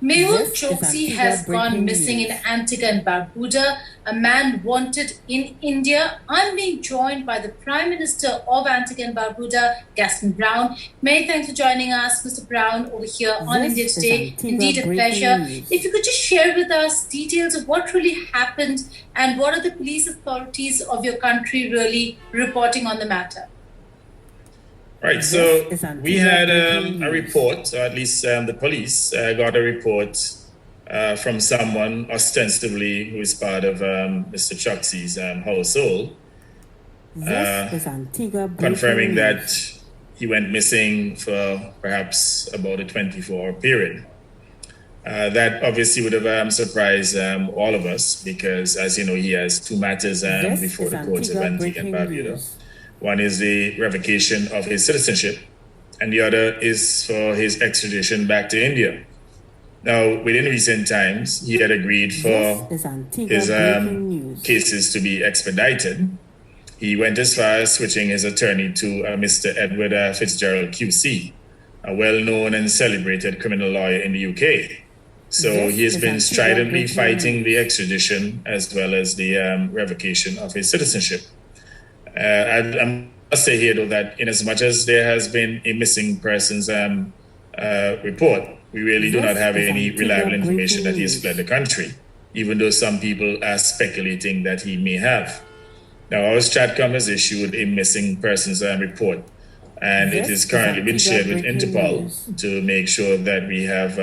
Mehul Choksi has gone missing in Antigua and Barbuda, a man wanted in India. I'm being joined by the Prime Minister of Antigua and Barbuda, Gaston Brown. Many thanks for joining us, Mr. Brown, over here on India Today. Indeed, a pleasure. If you could just share with us details of what really happened and what are the police authorities of your country really reporting on the matter? Right, so we had a report, or at least the police got a report from someone ostensibly who is part of Mr. Choksi's household, confirming that he went missing for perhaps about a 24-hour period. That obviously would have surprised all of us because, as you know, he has two matters before the courts of Antigua and Barbuda. One is the revocation of his citizenship, and the other is for his extradition back to India. Now, within recent times, he had agreed for his cases to be expedited. He went as far as switching his attorney to Mr. Edward Fitzgerald QC, a well-known and celebrated criminal lawyer in the UK. So he has been stridently fighting the extradition as well as the revocation of his citizenship. I must say here, though, that in as much as there has been a missing persons report, we really do not have any reliable information that he has fled the country, even though some people are speculating that he may have. Now, our Stratcom has issued a missing persons report, and it is currently been shared with Interpol to make sure that we have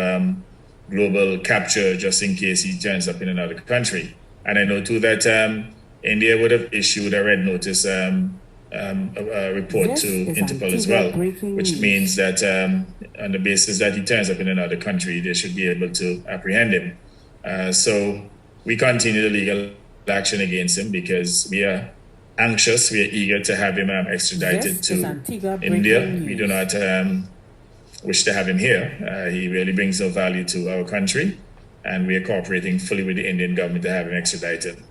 global capture just in case he turns up in another country. And I know, too, that India would have issued a red notice report to Interpol as well, which means that on the basis that he turns up in another country, they should be able to apprehend him. So we continue the legal action against him because we are anxious, we are eager to have him extradited to India. We do not wish to have him here. He really brings no value to our country, and we are cooperating fully with the Indian government to have him extradited.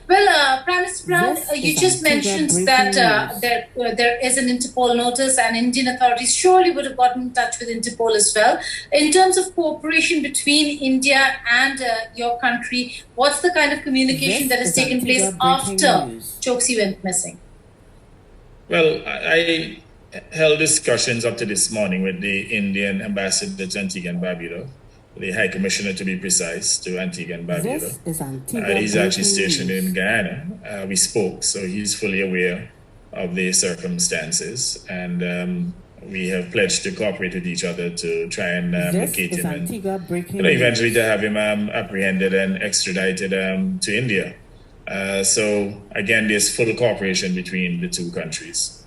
Well, Prime Minister Brown, you just mentioned that there is an Interpol notice, and Indian authorities surely would have gotten in touch with Interpol as well. In terms of cooperation between India and your country, what's the kind of communication that has taken place after Choksi went missing? Well, I held discussions up to this morning with the Indian ambassador to Antigua and Barbuda, the High Commissioner, to be precise, to Antigua and Barbuda. He's actually stationed in Guyana. We spoke, so he's fully aware of the circumstances, and we have pledged to cooperate with each other to try and locate him and eventually to have him apprehended and extradited to India. So again, there's full cooperation between the two countries.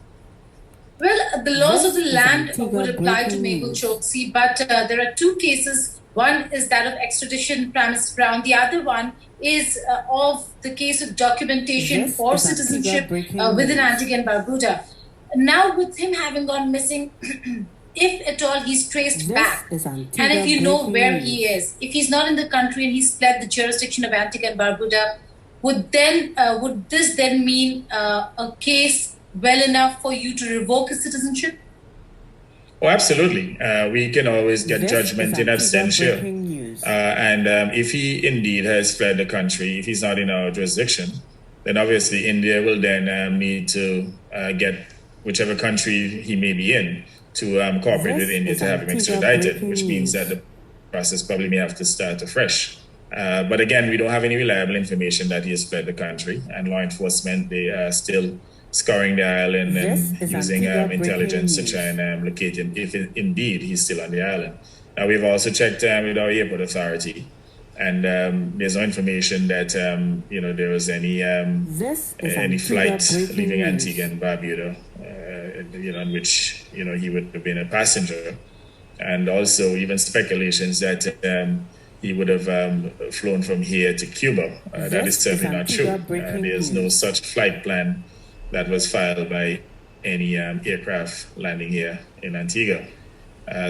Well, the laws of the land would apply to Mehul Choksi, but there are two cases. One is that of extradition, Prime Minister Brown. The other one is of the case of documentation for citizenship within Antigua and Barbuda. Now, with him having gone missing, if at all he's traced back, and if you know where he is, if he's not in the country and he's fled the jurisdiction of Antigua and Barbuda, would this then mean a case well enough for you to revoke his citizenship? Oh, absolutely. We can always get judgment in absentia. And if he indeed has fled the country, if he's not in our jurisdiction, then obviously India will then need to get whichever country he may be in to cooperate with India to have him extradited, which means that the process probably may have to start afresh. But again, we don't have any reliable information that he has fled the country, and law enforcement, they are still scouring the island and using intelligence to try and locate him if indeed he's still on the island. Now, we've also checked with our airport authority, and there's no information that there was any flight leaving Antigua and Barbuda, in which he would have been a passenger, and also even speculations that he would have flown from here to Cuba. That is certainly not true. There's no such flight plan that was filed by any aircraft landing here in Antigua.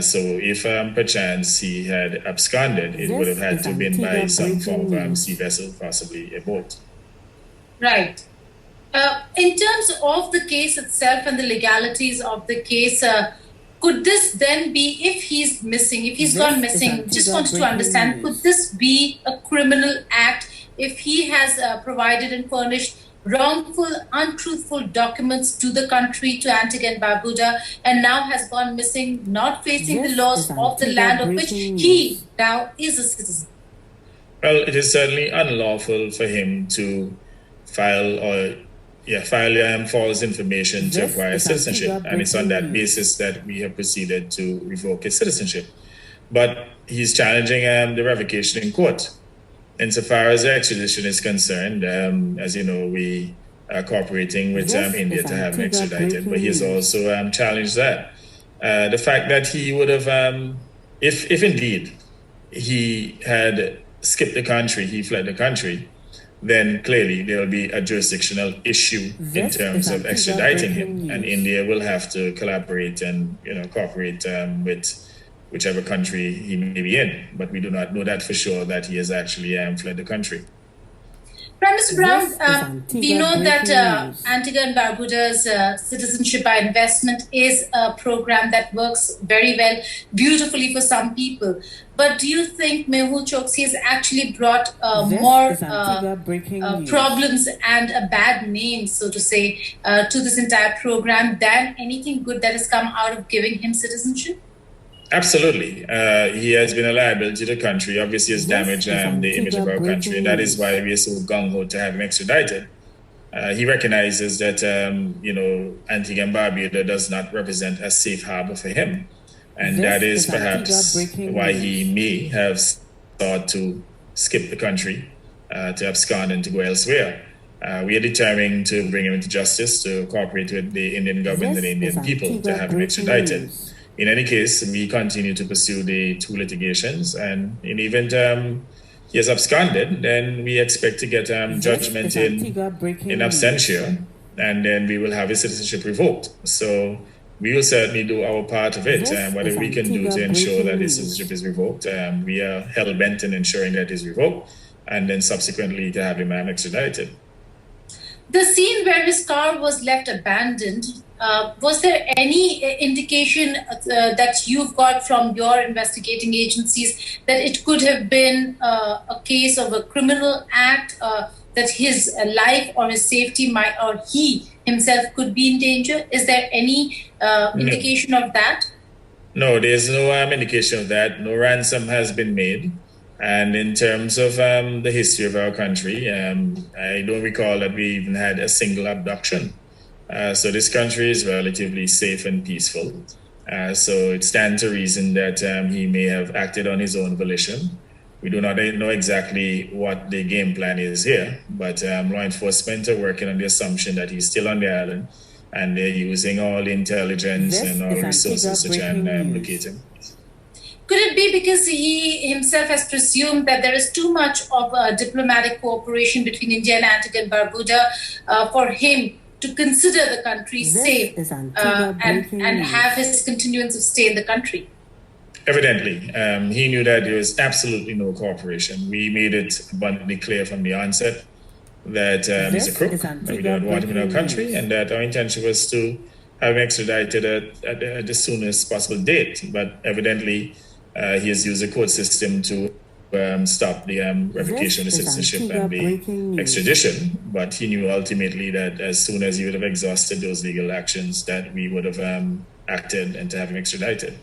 So if perchance he had absconded, it would have had to have been by some form of sea vessel, possibly a boat. Right. In terms of the case itself and the legalities of the case, Could this then be, if he's missing, if he's gone missing, just wanted to understand, could this be a criminal act if he has provided and furnished wrongful, untruthful documents to the country, to Antigua and Barbuda, and now has gone missing, not facing the laws of the land of which he now is a citizen? Well, it is certainly unlawful for him to file false information to acquire citizenship, and it's on that basis that we have proceeded to revoke his citizenship. But he's challenging the revocation in court. Insofar as extradition is concerned, as you know, we are cooperating with India to have him extradited, but he has also challenged that. The fact that he would have, if indeed he had skipped the country, he fled the country, then clearly there will be a jurisdictional issue in terms of extraditing him, and India will have to collaborate and cooperate with whichever country he may be in. But we do not know that for sure that he has actually fled the country. Prime Minister Brown, we know that Antigua and Barbuda's citizenship by investment is a program that works very well, beautifully for some people. But do you think Mehul Choksi has actually brought more problems and a bad name, so to say, to this entire program than anything good that has come out of giving him citizenship? Absolutely. He has been a liability to the country, obviously has damaged the image of our country, and that is why we are so gung-ho to have him extradited. He recognizes that, Antigua and Barbuda does not represent a safe harbor for him. And that is perhaps why he may have sought to skip the country, to abscond and to go elsewhere. We are determined to bring him into justice, to cooperate with the Indian government and the Indian people to have him extradited. In any case, we continue to pursue the two litigations, and in the event he has absconded, then we expect to get judgment in absentia, and then we will have his citizenship revoked. So we will certainly do our part of it, whatever we can do to ensure that his citizenship is revoked. We are hell-bent in ensuring that it is revoked, and then subsequently to have him extradited. The scene where his car was left abandoned, was there any indication that you've got from your investigating agencies that it could have been a case of a criminal act, that his life or his safety might, or he himself could be in danger? Is there any indication of that? No, there's no indication of that. No ransom has been made. And in terms of the history of our country, I don't recall that we even had a single abduction. So this country is relatively safe and peaceful. So it stands to reason that he may have acted on his own volition. We do not know exactly what the game plan is here, but law enforcement are working on the assumption that he's still on the island, and they're using all intelligence and all resources to try and locate him. Could it be because he himself has presumed that there is too much of diplomatic cooperation between India and Antigua and Barbuda for him to consider the country safe and have his continuance of stay in the country? Evidently, he knew that there was absolutely no cooperation. We made it abundantly clear from the onset that he's a crook, that we don't want him in our country, and that our intention was to have him extradited at the soonest possible date. But evidently, he has used the court system to stop the revocation of the citizenship and the extradition. But he knew ultimately that as soon as he would have exhausted those legal actions, that we would have acted and to have him extradited.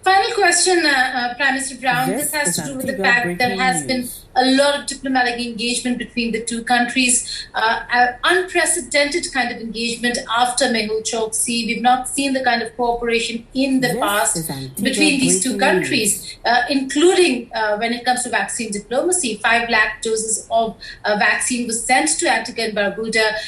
Final question, Prime Minister Brown. This has to do with the fact that there has been a lot of diplomatic engagement between the two countries, an unprecedented kind of engagement after Mehul Choksi. We've not seen the kind of cooperation in the past between these two countries, including when it comes to vaccine diplomacy. 5 lakh doses of vaccine was sent to Antigua and Barbuda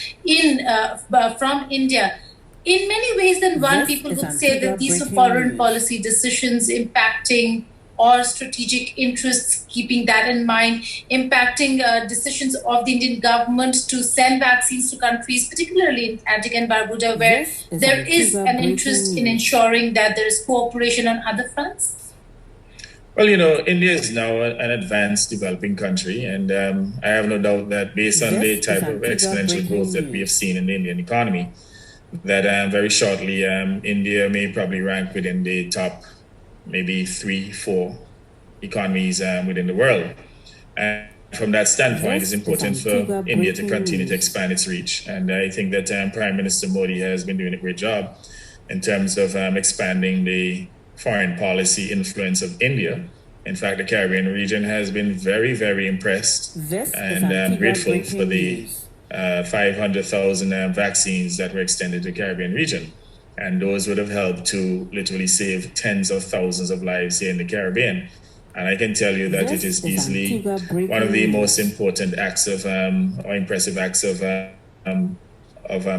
from India. In many ways, then people would say that these are foreign policy decisions impacting or strategic interests, keeping that in mind, impacting decisions of the Indian government to send vaccines to countries, particularly in Antigua and Barbuda, where there is an interest in ensuring that there is cooperation on other fronts? Well, India is now an advanced developing country, and I have no doubt that based on the type of exponential growth that we have seen in the Indian economy, that very shortly India may probably rank within the top maybe 3-4 economies within the world. And from that standpoint, it's important for India to continue to expand its reach. And I think that Prime Minister Modi has been doing a great job in terms of expanding the foreign policy influence of India. In fact, the Caribbean region has been very, very impressed and grateful for the 500,000 vaccines that were extended to the Caribbean region. And those would have helped to literally save tens of thousands of lives here in the Caribbean. And I can tell you that it is easily one of the most important acts of or impressive acts of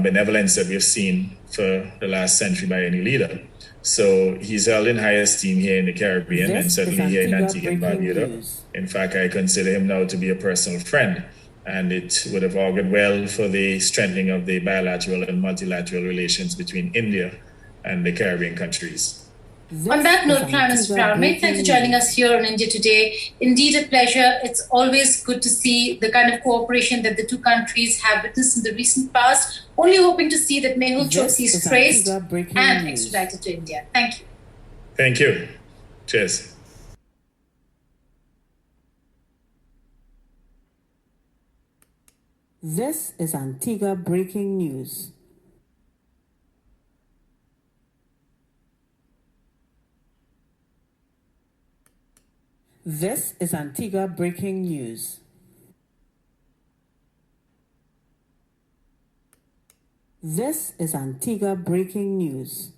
benevolence that we've seen for the last century by any leader. So he's held in high esteem here in the Caribbean and certainly here in Antigua and Barbuda. In fact, I consider him now to be a personal friend. And it would have augured well for the strengthening of the bilateral and multilateral relations between India and the Caribbean countries. On that note, Prime Minister Pranay, thanks for joining us here in India today. Indeed, a pleasure. It's always good to see the kind of cooperation that the two countries have witnessed in the recent past. Only hoping to see that Mehul Choksi is traced and extradited to India. Thank you. Thank you. Cheers. This is Antigua Breaking News. This is Antigua Breaking News. This is Antigua Breaking News.